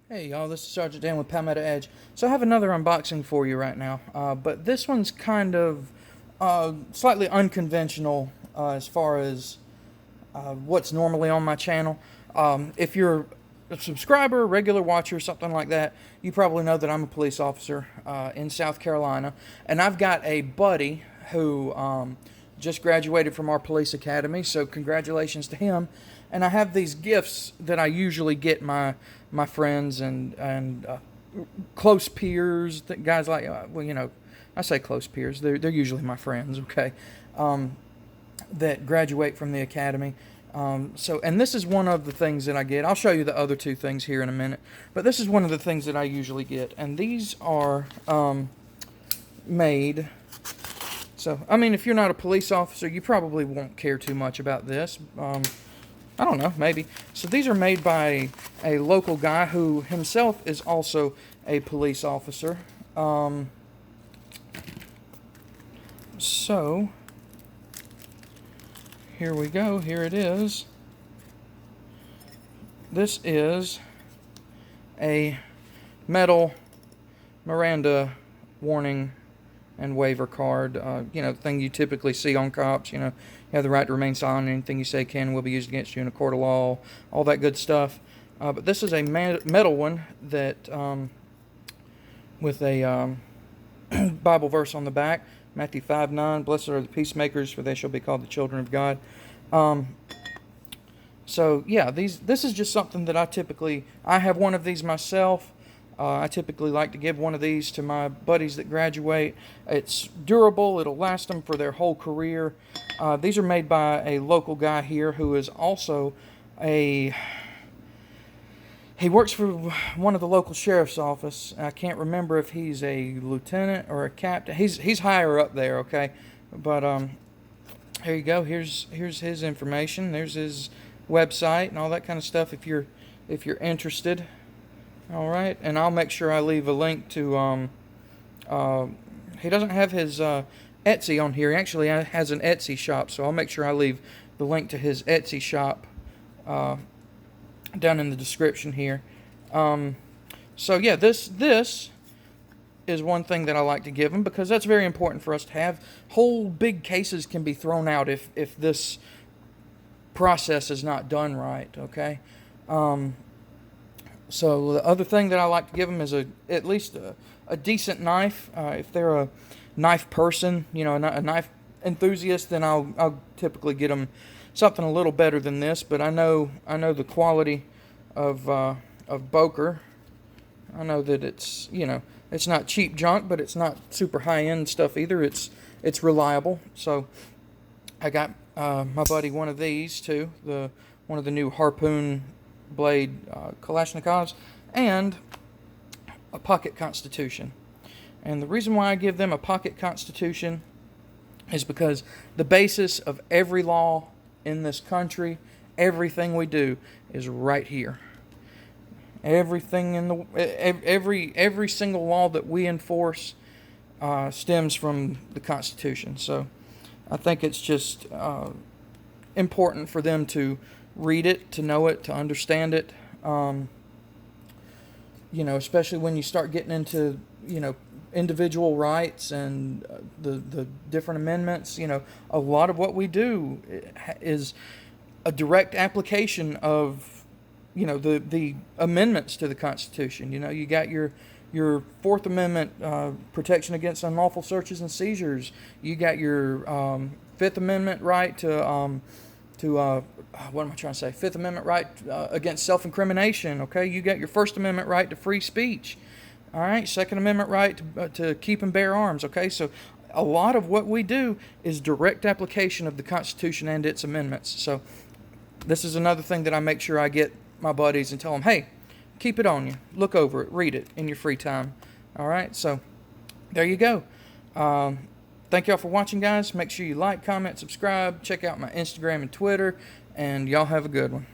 Hey y'all, this is Sergeant Dan with Palmetto Edge. So I have another unboxing for you right now, but this one's kind of slightly unconventional as far as what's normally on my channel. If you're a subscriber, regular watcher, something like that, you probably know that I'm a police officer in South Carolina, and I've got a buddy who just graduated from our police academy, so congratulations to him. And I have these gifts that I usually get my friends and close peers, guys like well, you know, I say close peers. They're usually my friends, okay, that graduate from the academy. And this is one of the things that I get. I'll show you the other two things here in a minute, but this is one of the things that I usually get, and these are made. So, I mean, if you're not a police officer, you probably won't care too much about this. I don't know, maybe. So these are made by a local guy who himself is also a police officer. So, here we go. Here it is. This is a metal Miranda warning and waiver card, you know, the thing you typically see on cops. You know, you have the right to remain silent. Anything you say can and will be used against you in a court of law, all that good stuff. But this is a metal one that, with a Bible verse on the back, Matthew 5:9, blessed are the peacemakers, for they shall be called the children of God. So yeah, this is just something that I have one of these myself. I typically like to give one of these to my buddies that graduate. It's durable. It'll last them for their whole career. These are made by a local guy here who is also he works for one of the local sheriff's office. I can't remember if he's a lieutenant or a captain. He's higher up there, okay? But here you go. Here's his information. There's his website and all that kind of stuff if you're interested. All right, and I'll make sure I leave a link to, he doesn't have his Etsy on here. He actually has an Etsy shop, so I'll make sure I leave the link to his Etsy shop down in the description here. So yeah, this is one thing that I like to give them because that's very important for us to have. Whole big cases can be thrown out if this process is not done right, okay? So the other thing that I like to give them is at least a decent knife. If they're a knife person, you know, a knife enthusiast, then I'll typically get them something a little better than this. But I know the quality of Boker. I know that it's, you know, it's not cheap junk, but it's not super high end stuff either. It's reliable. So I got my buddy one of these too. One of the new Harpoon blade Kalashnikovs, and a pocket Constitution. And the reason why I give them a pocket Constitution is because the basis of every law in this country, everything we do, is right here. Everything in the every single law that we enforce stems from the Constitution. So I think it's just important for them to read it, to know it, to understand it. You know, especially when you start getting into, you know, individual rights and the different amendments. You know, a lot of what we do is a direct application of, you know, the amendments to the Constitution. You know, you got your Fourth Amendment protection against unlawful searches and seizures. You got your Fifth Amendment right to what am I trying to say? Fifth Amendment right against self-incrimination. Okay, you got your First Amendment right to free speech. All right, Second Amendment right to keep and bear arms. Okay, so a lot of what we do is direct application of the Constitution and its amendments. So this is another thing that I make sure I get my buddies and tell them, hey, keep it on you, look over it, read it in your free time. All right, so there you go. Thank y'all for watching, guys. Make sure you like, comment, subscribe. Check out my Instagram and Twitter. And y'all have a good one.